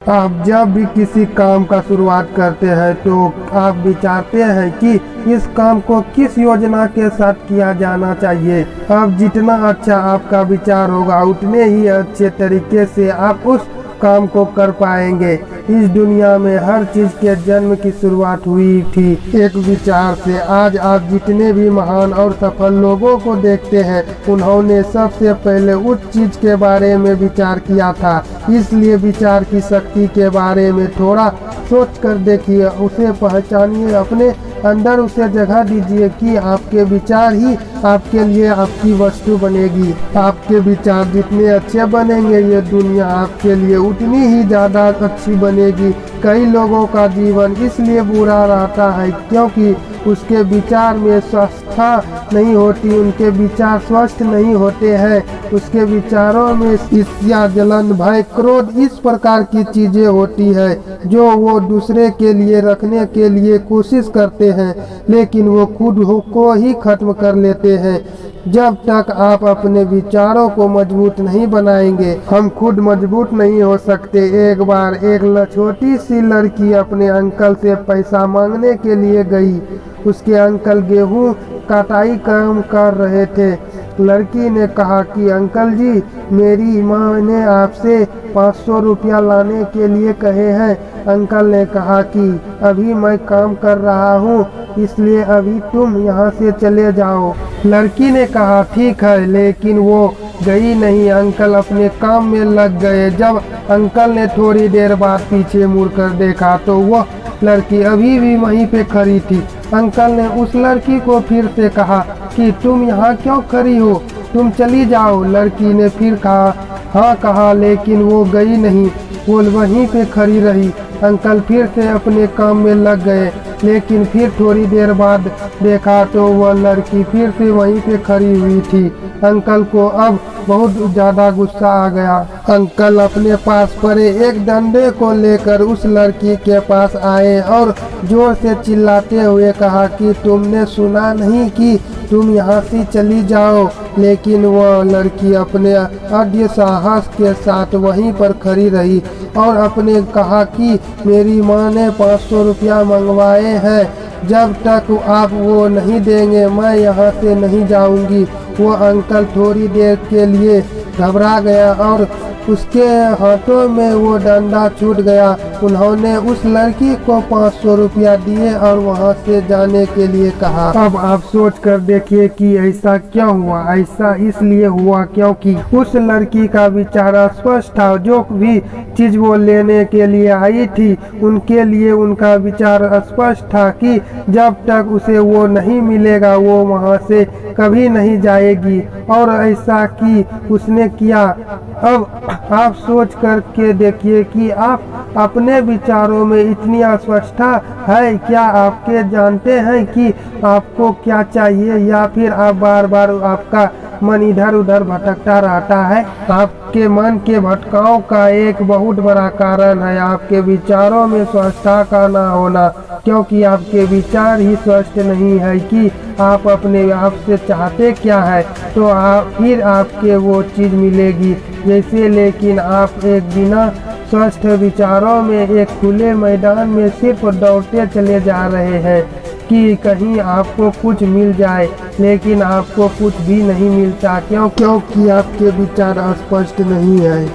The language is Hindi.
आप जब भी किसी काम का शुरुआत करते हैं तो आप विचारते हैं कि इस काम को किस योजना के साथ किया जाना चाहिए। अब जितना अच्छा आपका विचार होगा उतने ही अच्छे तरीके से आप उस काम को कर पाएंगे। इस दुनिया में हर चीज के जन्म की शुरुआत हुई थी एक विचार से। आज आप जितने भी महान और सफल लोगों को देखते हैं उन्होंने सबसे पहले उस चीज के बारे में विचार किया था। इसलिए विचार की शक्ति के बारे में थोड़ा सोच कर देखिए, उसे पहचानिए, अपने अंदर उसे जगह दीजिए कि आपके विचार ही आपके लिए आपकी वस्तु बनेगी। आपके विचार जितने अच्छे बनेंगे ये दुनिया आपके लिए उतनी ही ज़्यादा अच्छी बनेगी। कई लोगों का जीवन इसलिए बुरा रहता है क्योंकि उसके विचार में स्वस्थता नहीं होती, उनके विचार स्वस्थ नहीं होते हैं। उसके विचारों में ईर्ष्या, जलन, भय, क्रोध इस प्रकार की चीजें होती है जो वो दूसरे के लिए रखने के लिए कोशिश करते हैं, लेकिन वो खुद को ही खत्म कर लेते हैं। जब तक आप अपने विचारों को मजबूत नहीं बनाएंगे हम खुद मजबूत नहीं हो सकते। एक बार एक छोटी सी लड़की अपने अंकल से पैसा मांगने के लिए गई। उसके अंकल गेहूं कटाई काम कर रहे थे। लड़की ने कहा कि अंकल जी, मेरी माँ ने आपसे 500 रुपया लाने के लिए कहे हैं। अंकल ने कहा कि अभी मैं काम कर रहा हूँ, इसलिए अभी तुम यहाँ से चले जाओ। लड़की ने कहा ठीक है, लेकिन वो गई नहीं। अंकल अपने काम में लग गए। जब अंकल ने थोड़ी देर बाद पीछे मुड़कर देखा तो वह लड़की अभी भी वहीं पे खड़ी थी। अंकल ने उस लड़की को फिर से कहा कि तुम यहाँ क्यों खड़ी हो, तुम चली जाओ। लड़की ने फिर हाँ कहा, लेकिन वो गई नहीं, वो वहीं पे खड़ी रही। अंकल फिर से अपने काम में लग गए, लेकिन फिर थोड़ी देर बाद देखा तो वह लड़की फिर से वहीं पे खड़ी हुई थी। अंकल को अब बहुत ज़्यादा गुस्सा आ गया। अंकल अपने पास पड़े एक डंडे को लेकर उस लड़की के पास आए और जोर से चिल्लाते हुए कहा कि तुमने सुना नहीं कि तुम यहाँ से चली जाओ। लेकिन वह लड़की अपने अड्य साहस के साथ वहीं पर खड़ी रही और अपने कहा कि मेरी माँ ने 500 रुपया मंगवाए हैं, जब तक आप वो नहीं देंगे मैं यहाँ से नहीं जाऊँगी। वो अंकल थोड़ी देर के लिए घबरा गया और उसके हाथों में वो डंडा छूट गया। उन्होंने उस लड़की को 500 रुपया दिए और वहां से जाने के लिए कहा। अब आप सोच कर देखिए कि ऐसा क्यों हुआ। ऐसा इसलिए हुआ क्योंकि उस लड़की का विचार स्पष्ट था। जो भी चीज वो लेने के लिए आई थी उनके लिए उनका विचार स्पष्ट था कि जब तक उसे वो नहीं मिलेगा वो वहां से कभी नहीं जाएगी, और ऐसा कि उसने किया। अब आप सोच करके देखिए कि आप अपने विचारों में इतनी अस्पष्टता है क्या? आपके जानते हैं कि आपको क्या चाहिए, या फिर आप बार बार आपका मन इधर उधर भटकता रहता है? आपके मन के भटकाव का एक बहुत बड़ा कारण है आपके विचारों में स्वस्थता का ना होना, क्योंकि आपके विचार ही स्वस्थ नहीं है कि आप अपने आप से चाहते क्या है, तो फिर आपके वो चीज़ मिलेगी जैसे। लेकिन आप एक बिना स्वस्थ विचारों में एक खुले मैदान में सिर्फ दौड़ते चले जा रहे हैं कि कहीं आपको कुछ मिल जाए, लेकिन आपको कुछ भी नहीं मिलता क्योंकि आपके विचार स्पष्ट नहीं है।